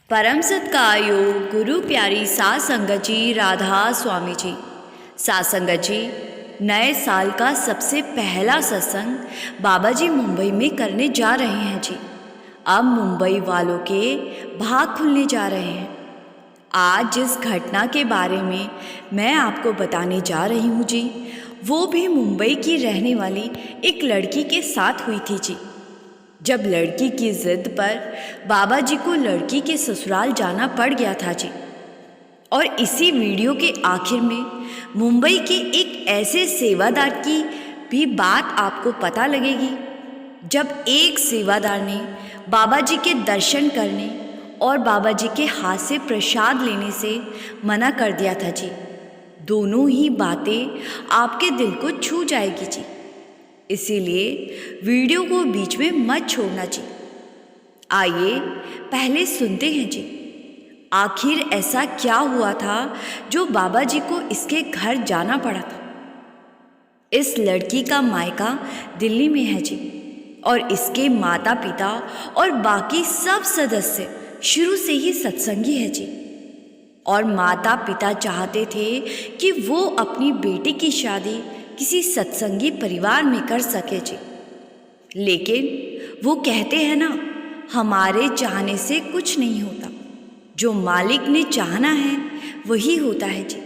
परम सत्कायोग गुरु प्यारी सात संगत जी, राधा स्वामी जी। सात संगत जी, नए साल का सबसे पहला सत्संग बाबा जी मुंबई में करने जा रहे हैं जी। अब मुंबई वालों के भाग खुलने जा रहे हैं। आज जिस घटना के बारे में मैं आपको बताने जा रही हूँ जी, वो भी मुंबई की रहने वाली एक लड़की के साथ हुई थी जी। जब लड़की की जिद पर बाबा जी को लड़की के ससुराल जाना पड़ गया था जी। और इसी वीडियो के आखिर में मुंबई के एक ऐसे सेवादार की भी बात आपको पता लगेगी। जब एक सेवादार ने बाबा जी के दर्शन करने और बाबा जी के हाथ से प्रसाद लेने से मना कर दिया था जी। दोनों ही बातें आपके दिल को छू जाएगी जी, इसीलिए वीडियो को बीच में मत छोड़ना जी। आइए पहले सुनते हैं जी, आखिर ऐसा क्या हुआ था जो बाबा जी को इसके घर जाना पड़ा था। इस लड़की का मायका दिल्ली में है जी, और इसके माता पिता और बाकी सब सदस्य शुरू से ही सत्संगी है जी। और माता पिता चाहते थे कि वो अपनी बेटी की शादी किसी सत्संगी परिवार में कर सके जी। लेकिन वो कहते हैं ना, हमारे चाहने से कुछ नहीं होता, जो मालिक ने चाहना है वही होता है जी।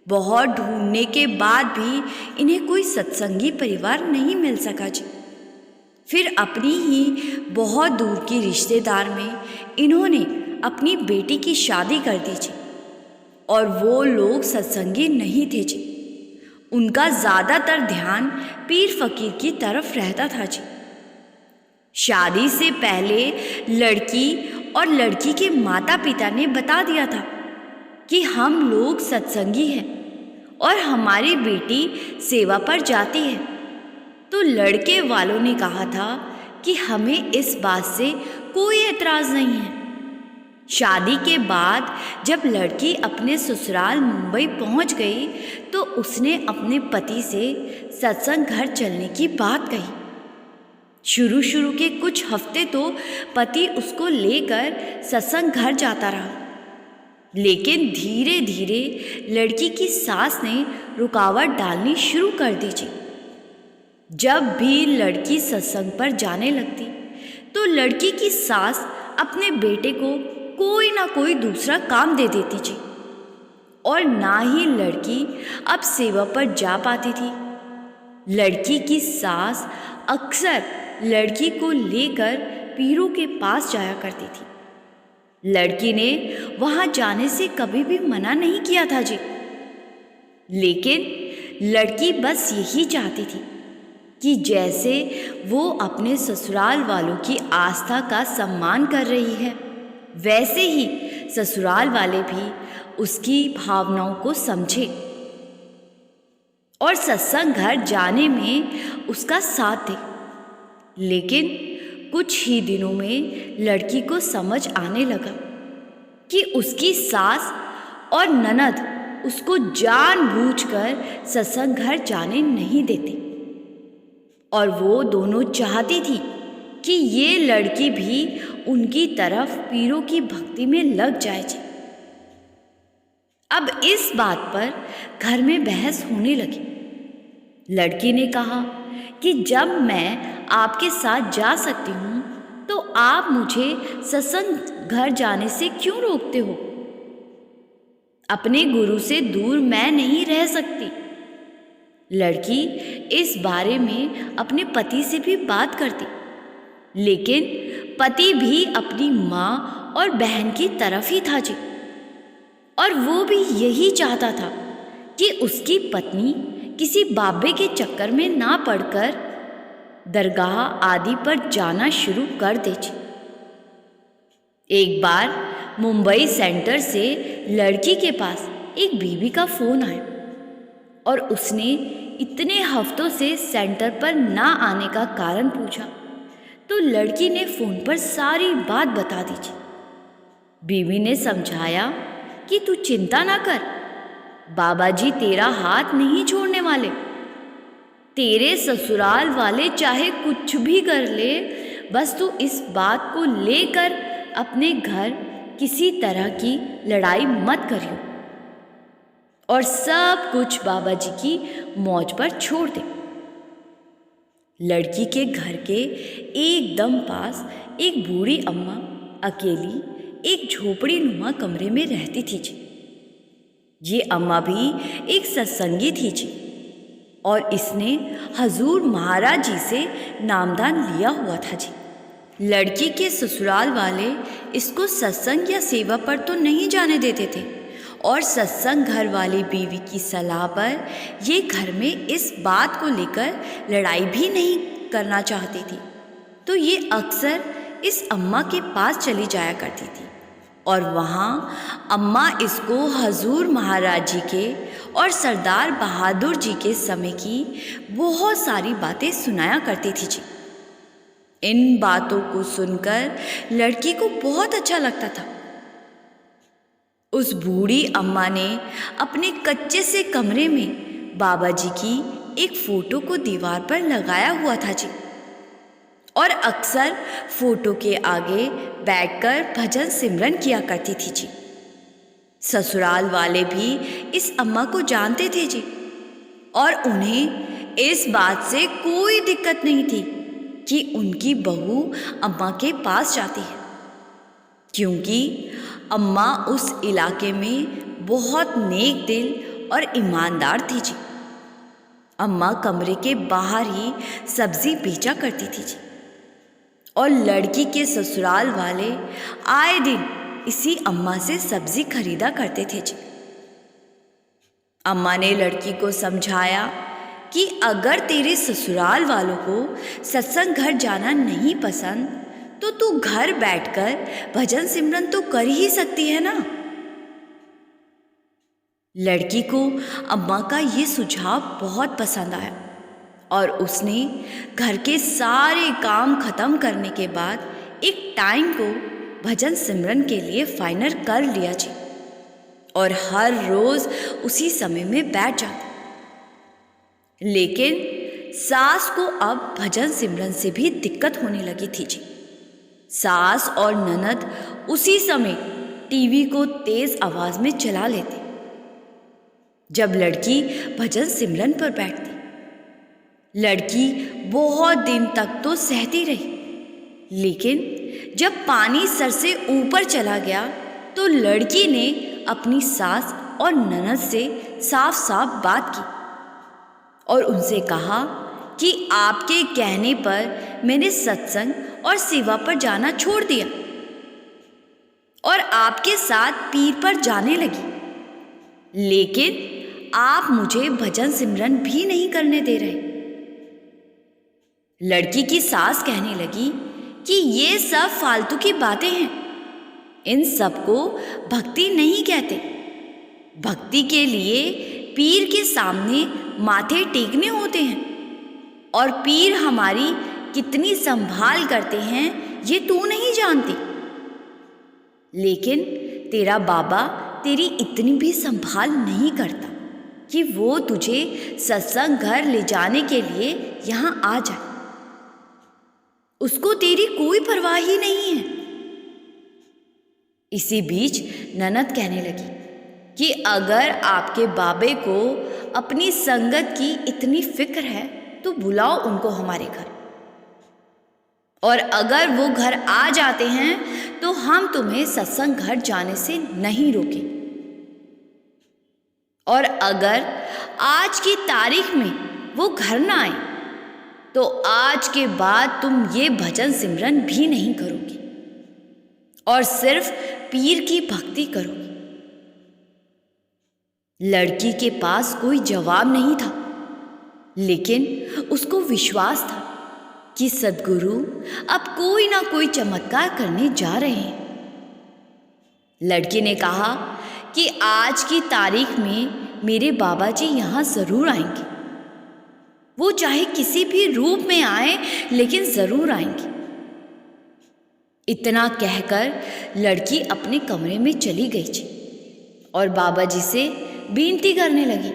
बहुत ढूंढने के बाद भी इन्हें कोई सत्संगी परिवार नहीं मिल सका जी। फिर अपनी ही बहुत दूर की रिश्तेदार में इन्होंने अपनी बेटी की शादी कर दी जी। और वो लोग सत्संगी नहीं थे जी। उनका ज़्यादातर ध्यान पीर फकीर की तरफ रहता था जी। शादी से पहले लड़की और लड़की के माता पिता ने बता दिया था कि हम लोग सत्संगी हैं और हमारी बेटी सेवा पर जाती है। तो लड़के वालों ने कहा था कि हमें इस बात से कोई एतराज़ नहीं है। शादी के बाद जब लड़की अपने ससुराल मुंबई पहुंच गई तो उसने अपने पति से सत्संग घर चलने की बात कही। शुरू के कुछ हफ्ते तो पति उसको लेकर सत्संग घर जाता रहा, लेकिन धीरे धीरे लड़की की सास ने रुकावट डालनी शुरू कर दी जी। जब भी लड़की सत्संग पर जाने लगती तो लड़की की सास अपने बेटे को कोई ना कोई दूसरा काम दे देती जी, और ना ही लड़की अब सेवा पर जा पाती थी। लड़की की सास अक्सर लड़की को लेकर पीरों के पास जाया करती थी। लड़की ने वहां जाने से कभी भी मना नहीं किया था जी, लेकिन लड़की बस यही चाहती थी कि जैसे वो अपने ससुराल वालों की आस्था का सम्मान कर रही है, वैसे ही ससुराल वाले भी उसकी भावनाओं को समझे और सत्संग घर जाने में उसका साथ दे। लेकिन कुछ ही दिनों में लड़की को समझ आने लगा कि उसकी सास और ननद उसको जानबूझकर सत्संग घर जाने नहीं देती, और वो दोनों चाहती थी कि ये लड़की भी उनकी तरफ पीरों की भक्ति में लग जाए जी। अब इस बात पर घर में बहस होने लगी। लड़की ने कहा कि जब मैं आपके साथ जा सकती हूँ तो आप मुझे सत्संग घर जाने से क्यों रोकते हो? अपने गुरु से दूर मैं नहीं रह सकती। लड़की इस बारे में अपने पति से भी बात करती, लेकिन पति भी अपनी माँ और बहन की तरफ ही था जी। और वो भी यही चाहता था कि उसकी पत्नी किसी बाबे के चक्कर में ना पड़कर दरगाह आदि पर जाना शुरू कर दे जी। एक बार मुंबई सेंटर से लड़की के पास एक बीवी का फ़ोन आया और उसने इतने हफ्तों से सेंटर पर ना आने का कारण पूछा। तो लड़की ने फ़ोन पर सारी बात बता दी जी। बीवी ने समझाया कि तू चिंता ना कर, बाबा जी तेरा हाथ नहीं छोड़ने वाले। तेरे ससुराल वाले चाहे कुछ भी कर ले, बस तू इस बात को लेकर अपने घर किसी तरह की लड़ाई मत करियो और सब कुछ बाबा जी की मौज पर छोड़ दे। लड़की के घर के एकदम पास एक बूढ़ी अम्मा अकेली एक झोपड़ी नुमा कमरे में रहती थी जी। ये अम्मा भी एक सत्संगी थी जी और इसने हजूर महाराज जी से नामदान लिया हुआ था जी। लड़की के ससुराल वाले इसको सत्संग या सेवा पर तो नहीं जाने देते थे और सत्संग घर वाली बीवी की सलाह पर ये घर में इस बात को लेकर लड़ाई भी नहीं करना चाहती थी। तो ये अक्सर इस अम्मा के पास चली जाया करती थी और वहाँ अम्मा इसको हजूर महाराज जी के और सरदार बहादुर जी के समय की बहुत सारी बातें सुनाया करती थी जी। इन बातों को सुनकर लड़की को बहुत अच्छा लगता था। उस बूढ़ी अम्मा ने अपने कच्चे से कमरे में बाबा जी की एक फोटो को दीवार पर लगाया हुआ था जी और अक्सर फोटो के आगे बैठकर भजन सिमरन किया करती थी जी। ससुराल वाले भी इस अम्मा को जानते थे जी और उन्हें इस बात से कोई दिक्कत नहीं थी कि उनकी बहू अम्मा के पास जाती है, क्योंकि अम्मा उस इलाके में बहुत नेक दिल और ईमानदार थी जी। अम्मा कमरे के बाहर ही सब्जी बेचा करती थी जी और लड़की के ससुराल वाले आए दिन इसी अम्मा से सब्जी खरीदा करते थे जी। अम्मा ने लड़की को समझाया कि अगर तेरे ससुराल वालों को सत्संग घर जाना नहीं पसंद तो तू घर बैठकर भजन सिमरन तो कर ही सकती है ना। लड़की को अम्मा का ये सुझाव बहुत पसंद आया और उसने घर के सारे काम खत्म करने के बाद एक टाइम को भजन सिमरन के लिए फाइनल कर लिया जी और हर रोज उसी समय में बैठ जाता। लेकिन सास को अब भजन सिमरन से भी दिक्कत होने लगी थी जी। सास और ननद उसी समय टीवी को तेज आवाज में चला लेते जब लड़की भजन सिमरन पर बैठती। लड़की बहुत दिन तक तो सहती रही, लेकिन जब पानी सर से ऊपर चला गया तो लड़की ने अपनी सास और ननद से साफ साफ बात की और उनसे कहा कि आपके कहने पर मैंने सत्संग और सेवा पर जाना छोड़ दिया और आपके साथ पीर पर जाने लगी, लेकिन आप मुझे भजन सिमरन भी नहीं करने दे रहे। लड़की की सास कहने लगी कि ये सब फालतू की बातें हैं, इन सबको भक्ति नहीं कहते। भक्ति के लिए पीर के सामने माथे टेकने होते हैं और पीर हमारी कितनी संभाल करते हैं ये तू नहीं जानती। लेकिन तेरा बाबा तेरी इतनी भी संभाल नहीं करता कि वो तुझे सत्संग घर ले जाने के लिए यहाँ आ जाए। उसको तेरी कोई परवाह ही नहीं है। इसी बीच ननद कहने लगी कि अगर आपके बाबे को अपनी संगत की इतनी फिक्र है तो बुलाओ उनको हमारे घर, और अगर वो घर आ जाते हैं तो हम तुम्हें सत्संग घर जाने से नहीं रोकें, और अगर आज की तारीख में वो घर ना आए तो आज के बाद तुम ये भजन सिमरन भी नहीं करोगी और सिर्फ पीर की भक्ति करोगी। लड़की के पास कोई जवाब नहीं था, लेकिन उसको विश्वास था कि सद्गुरु अब कोई ना कोई चमत्कार करने जा रहे हैं। लड़की ने कहा कि आज की तारीख में मेरे बाबा जी यहाँ ज़रूर आएंगे। वो चाहे किसी भी रूप में आए, लेकिन ज़रूर आएंगे। इतना कहकर लड़की अपने कमरे में चली गई थी और बाबा जी से विनती करने लगी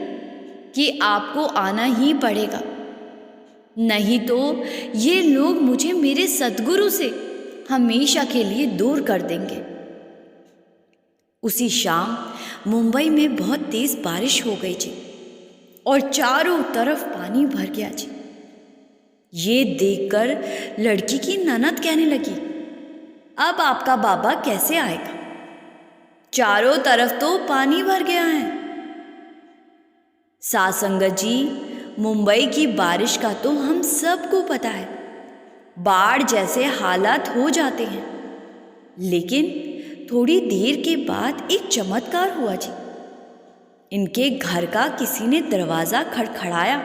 कि आपको आना ही पड़ेगा, नहीं तो ये लोग मुझे मेरे सद्गुरु से हमेशा के लिए दूर कर देंगे। उसी शाम मुंबई में बहुत तेज बारिश हो गई जी और चारों तरफ पानी भर गया जी। ये देखकर लड़की की ननद कहने लगी, अब आपका बाबा कैसे आएगा? चारों तरफ तो पानी भर गया है। सास संगत जी, मुंबई की बारिश का तो हम सबको पता है, बाढ़ जैसे हालात हो जाते हैं। लेकिन थोड़ी देर के बाद एक चमत्कार हुआ जी। इनके घर का किसी ने दरवाज़ा खड़खड़ाया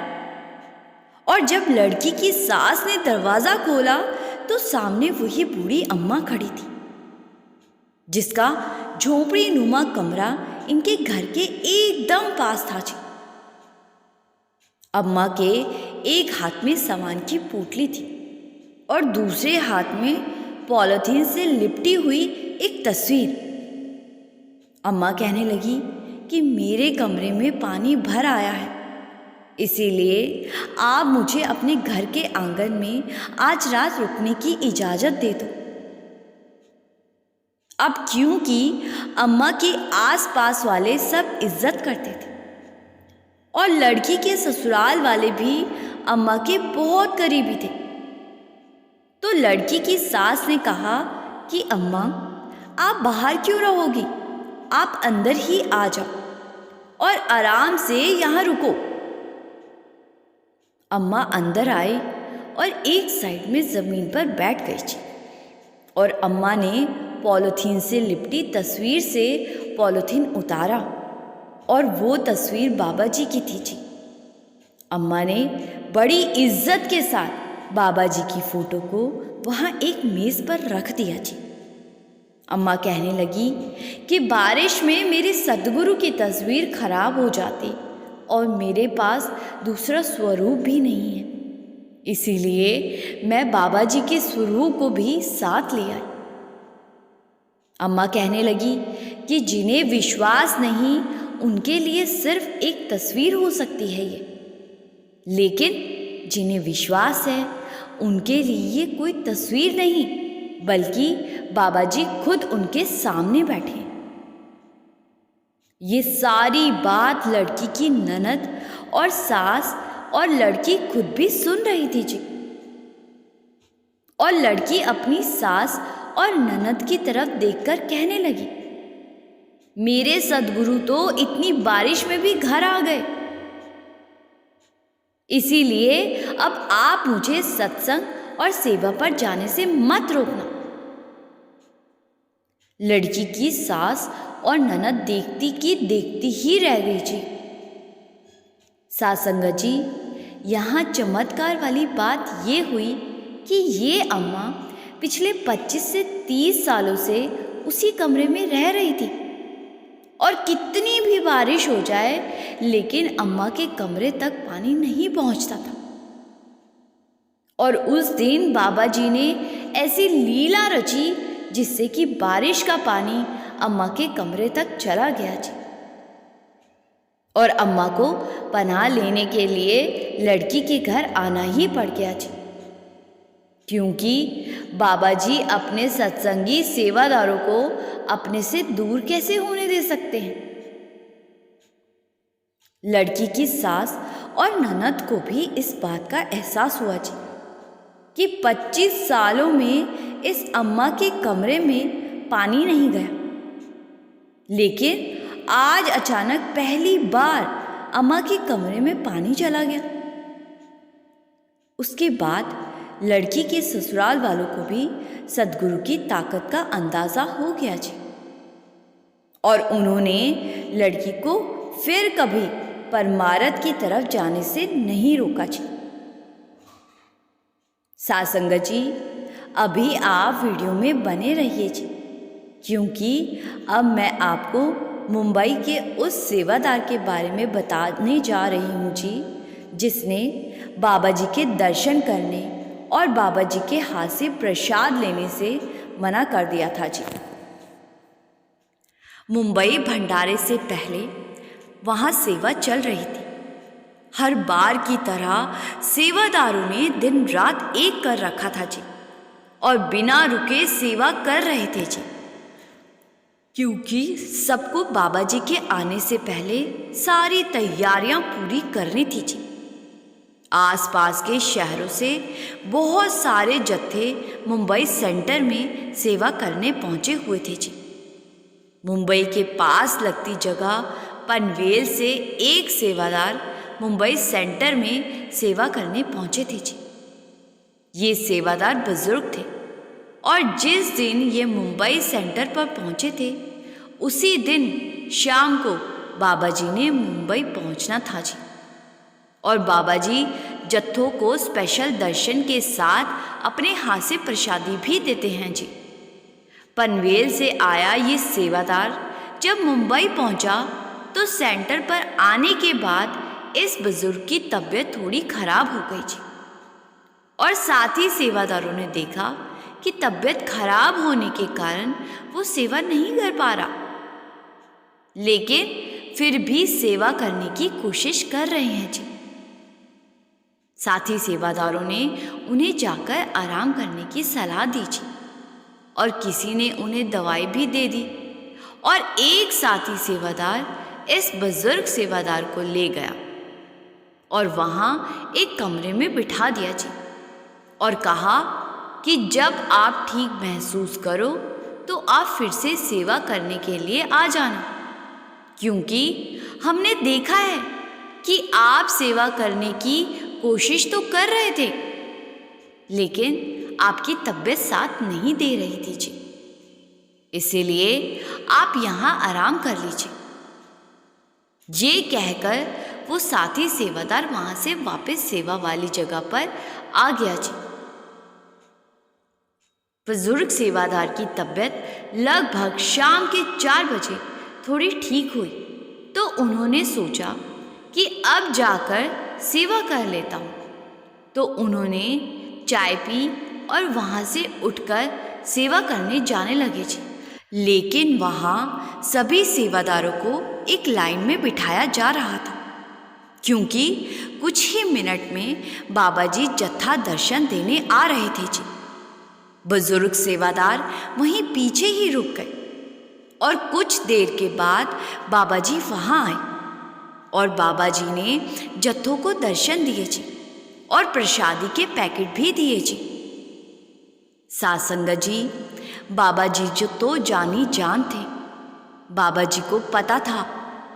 और जब लड़की की सास ने दरवाज़ा खोला तो सामने वही बूढ़ी अम्मा खड़ी थी, जिसका झोपड़ी नुमा कमरा इनके घर के एकदम पास था जी। अम्मा के एक हाथ में सामान की पोटली थी और दूसरे हाथ में पॉलीथीन से लिपटी हुई एक तस्वीर। अम्मा कहने लगी कि मेरे कमरे में पानी भर आया है, इसीलिए आप मुझे अपने घर के आंगन में आज रात रुकने की इजाज़त दे दो। अब क्योंकि अम्मा के आसपास वाले सब इज्जत करते थे और लड़की के ससुराल वाले भी अम्मा के बहुत करीबी थे, तो लड़की की सास ने कहा कि अम्मा आप बाहर क्यों रहोगी, आप अंदर ही आ जाओ और आराम से यहाँ रुको। अम्मा अंदर आए और एक साइड में ज़मीन पर बैठ गई थी और अम्मा ने पॉलीथीन से लिपटी तस्वीर से पॉलीथीन उतारा और वो तस्वीर बाबा जी की थी जी। अम्मा ने बड़ी इज्जत के साथ बाबा जी की फ़ोटो को वहाँ एक मेज़ पर रख दिया जी। अम्मा कहने लगी कि बारिश में मेरे सद्गुरु की तस्वीर खराब हो जाती और मेरे पास दूसरा स्वरूप भी नहीं है, इसीलिए मैं बाबा जी के स्वरूप को भी साथ ले आई। अम्मा कहने लगी कि जिन्हें विश्वास नहीं उनके लिए सिर्फ एक तस्वीर हो सकती है ये, लेकिन जिन्हें विश्वास है उनके लिए ये कोई तस्वीर नहीं बल्कि बाबा जी खुद उनके सामने बैठे हैं। ये सारी बात लड़की की ननद और सास और लड़की खुद भी सुन रही थी जी। और लड़की अपनी सास और ननद की तरफ देखकर कहने लगी, मेरे सद्गुरु तो इतनी बारिश में भी घर आ गए, इसीलिए अब आप मुझे सत्संग और सेवा पर जाने से मत रोकना। लड़की की सास और ननद देखती की देखती ही रह गई जी। सास संगत जी, यहाँ चमत्कार वाली बात ये हुई कि ये अम्मा पिछले 25 से 30 सालों से उसी कमरे में रह रही थी और कितनी भी बारिश हो जाए लेकिन अम्मा के कमरे तक पानी नहीं पहुंचता था। और उस दिन बाबा जी ने ऐसी लीला रची जिससे कि बारिश का पानी अम्मा के कमरे तक चला गया जी। और अम्मा को पनाह लेने के लिए लड़की के घर आना ही पड़ गया जी, क्योंकि बाबा जी अपने सत्संगी सेवादारों को अपने से दूर कैसे होने दे सकते हैं। लड़की की सास और ननद को भी इस बात का एहसास हुआ जी कि 25 सालों में इस अम्मा के कमरे में पानी नहीं गया, लेकिन आज अचानक पहली बार अम्मा के कमरे में पानी चला गया। उसके बाद लड़की के ससुराल वालों को भी सद्गुरु की ताकत का अंदाज़ा हो गया जी और उन्होंने लड़की को फिर कभी परमारथ की तरफ जाने से नहीं रोका जी। सास संगत जी, अभी आप वीडियो में बने रहिए जी, क्योंकि अब मैं आपको मुंबई के उस सेवादार के बारे में बताने जा रही हूँ जी, जिसने बाबा जी के दर्शन करने और बाबा जी के हाथ से प्रसाद लेने से मना कर दिया था जी। मुंबई भंडारे से पहले वहाँ सेवा चल रही थी। हर बार की तरह सेवादारों ने दिन रात एक कर रखा था जी और बिना रुके सेवा कर रहे थे जी, क्योंकि सबको बाबा जी के आने से पहले सारी तैयारियां पूरी करनी थी जी। आसपास के शहरों से बहुत सारे जत्थे मुंबई सेंटर में सेवा करने पहुंचे हुए थे जी। मुंबई के पास लगती जगह पनवेल से एक सेवादार मुंबई सेंटर में सेवा करने पहुंचे थे जी। ये सेवादार बुजुर्ग थे और जिस दिन ये मुंबई सेंटर पर पहुंचे थे उसी दिन शाम को बाबा जी ने मुंबई पहुंचना था जी। और बाबा जी जत्थों को स्पेशल दर्शन के साथ अपने हाथ से प्रसादी भी देते हैं जी। पनवेल से आया ये सेवादार जब मुंबई पहुंचा तो सेंटर पर आने के बाद इस बुजुर्ग की तबीयत थोड़ी खराब हो गई जी। और साथ ही सेवादारों ने देखा कि तबीयत खराब होने के कारण वो सेवा नहीं कर पा रहा, लेकिन फिर भी सेवा करने की कोशिश कर रहे हैं जी। साथी सेवादारों ने उन्हें जाकर आराम करने की सलाह दी जी और किसी ने उन्हें दवाई भी दे दी। और एक साथी सेवादार इस बुजुर्ग सेवादार को ले गया और वहाँ एक कमरे में बिठा दिया जी और कहा कि जब आप ठीक महसूस करो तो आप फिर से सेवा करने के लिए आ जाना, क्योंकि हमने देखा है कि आप सेवा करने की कोशिश तो कर रहे थे लेकिन आपकी तबीयत साथ नहीं दे रही थी जी, इसीलिए आप यहाँ आराम कर लीजिए। ये कहकर वो साथी सेवादार वहां से वापस सेवा वाली जगह पर आ गया जी। बुजुर्ग सेवादार की तबीयत लगभग शाम के 4 बजे थोड़ी ठीक हुई तो उन्होंने सोचा कि अब जाकर सेवा कर लेता हूँ। तो उन्होंने चाय पी और वहाँ से उठकर सेवा करने जाने लगे जी। लेकिन वहाँ सभी सेवादारों को एक लाइन में बिठाया जा रहा था, क्योंकि कुछ ही मिनट में बाबा जी जत्था दर्शन देने आ रहे थे जी। बुजुर्ग सेवादार वहीं पीछे ही रुक गए और कुछ देर के बाद बाबा जी वहाँ आए और बाबा जी ने जत्थों को दर्शन दिए जी और प्रसादी के पैकेट भी दिए जी। साथ संगत जी, बाबा जी जो तो जानी जान थे। बाबा जी को पता था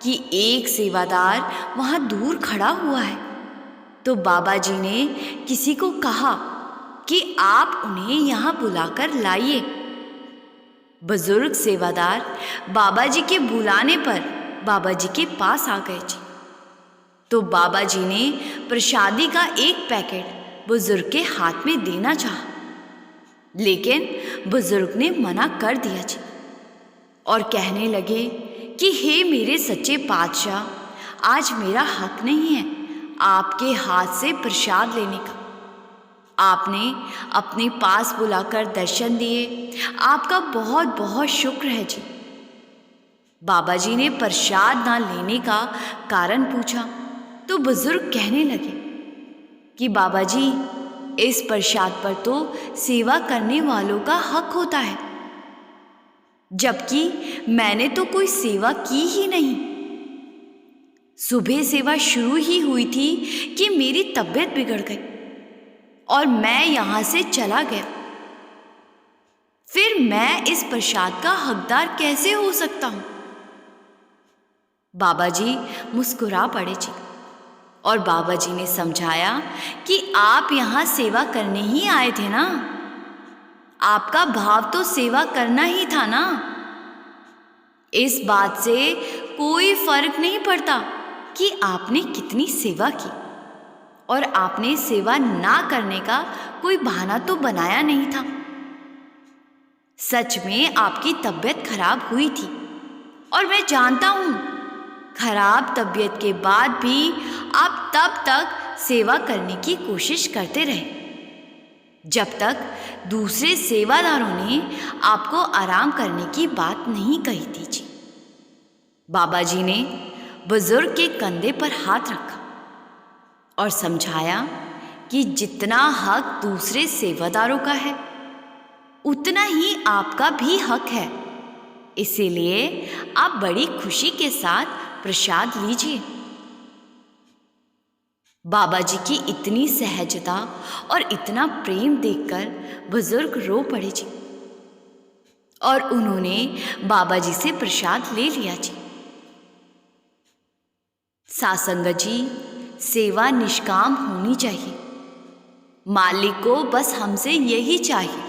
कि एक सेवादार वहाँ दूर खड़ा हुआ है, तो बाबा जी ने किसी को कहा कि आप उन्हें यहाँ बुलाकर लाइए। बुजुर्ग सेवादार बाबा जी के बुलाने पर बाबा जी के पास आ गए जी। तो बाबा जी ने प्रसादी का एक पैकेट बुजुर्ग के हाथ में देना चाहा, लेकिन बुजुर्ग ने मना कर दिया जी और कहने लगे कि हे मेरे सच्चे पातशाह, आज मेरा हक नहीं है आपके हाथ से प्रसाद लेने का। आपने अपने पास बुलाकर दर्शन दिए, आपका बहुत बहुत शुक्र है जी। बाबा जी ने प्रसाद ना लेने का कारण पूछा तो बुजुर्ग कहने लगे कि बाबा जी, इस प्रसाद पर तो सेवा करने वालों का हक होता है, जबकि मैंने तो कोई सेवा की ही नहीं। सुबह सेवा शुरू ही हुई थी कि मेरी तबीयत बिगड़ गई और मैं यहाँ से चला गया। फिर मैं इस प्रसाद का हकदार कैसे हो सकता हूँ? बाबा जी मुस्कुरा पड़े जी और बाबा जी ने समझाया कि आप यहाँ सेवा करने ही आए थे ना, आपका भाव तो सेवा करना ही था ना। इस बात से कोई फर्क नहीं पड़ता कि आपने कितनी सेवा की, और आपने सेवा ना करने का कोई बहाना तो बनाया नहीं था। सच में आपकी तबीयत खराब हुई थी और मैं जानता हूँ खराब तबीयत के बाद भी आप तब तक सेवा करने की कोशिश करते रहे जब तक दूसरे सेवादारों ने आपको आराम करने की बात नहीं कही थी जी। बाबा जी ने बुजुर्ग के कंधे पर हाथ रखा और समझाया कि जितना हक दूसरे सेवादारों का है उतना ही आपका भी हक है। इसीलिए आप बड़ी खुशी के साथ प्रसाद लीजिए। बाबा जी की इतनी सहजता और इतना प्रेम देखकर बुजुर्ग रो पड़े जी, और उन्होंने बाबा जी से प्रसाद ले लिया जी। सासंगत जी, सेवा निष्काम होनी चाहिए। मालिक को बस हमसे यही चाहिए।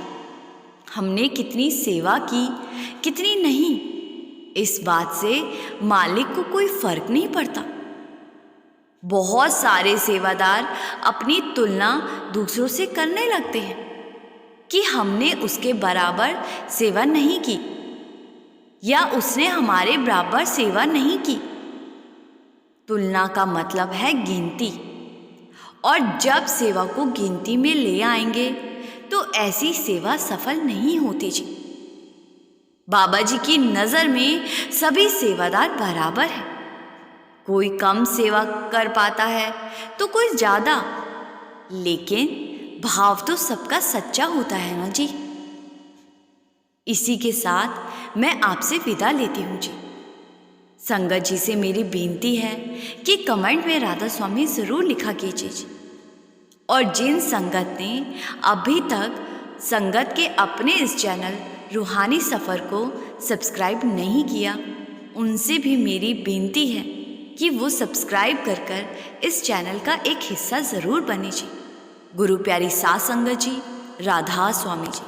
हमने कितनी सेवा की, कितनी नहीं, इस बात से मालिक को कोई फर्क नहीं पड़ता। बहुत सारे सेवादार अपनी तुलना दूसरों से करने लगते हैं कि हमने उसके बराबर सेवा नहीं की या उसने हमारे बराबर सेवा नहीं की। तुलना का मतलब है गिनती, और जब सेवा को गिनती में ले आएंगे तो ऐसी सेवा सफल नहीं होती जी। बाबा जी की नज़र में सभी सेवादार बराबर हैं। कोई कम सेवा कर पाता है तो कोई ज़्यादा, लेकिन भाव तो सबका सच्चा होता है ना जी। इसी के साथ मैं आपसे विदा लेती हूँ जी। संगत जी से मेरी बेनती है कि कमेंट में राधा स्वामी ज़रूर लिखा कीजिए जी। और जिन संगत ने अभी तक संगत के अपने इस चैनल रूहानी सफ़र को सब्सक्राइब नहीं किया, उनसे भी मेरी बेनती है कि वो सब्सक्राइब कर इस चैनल का एक हिस्सा ज़रूर बने जी। गुरु प्यारी सास संगत जी, राधा स्वामी जी।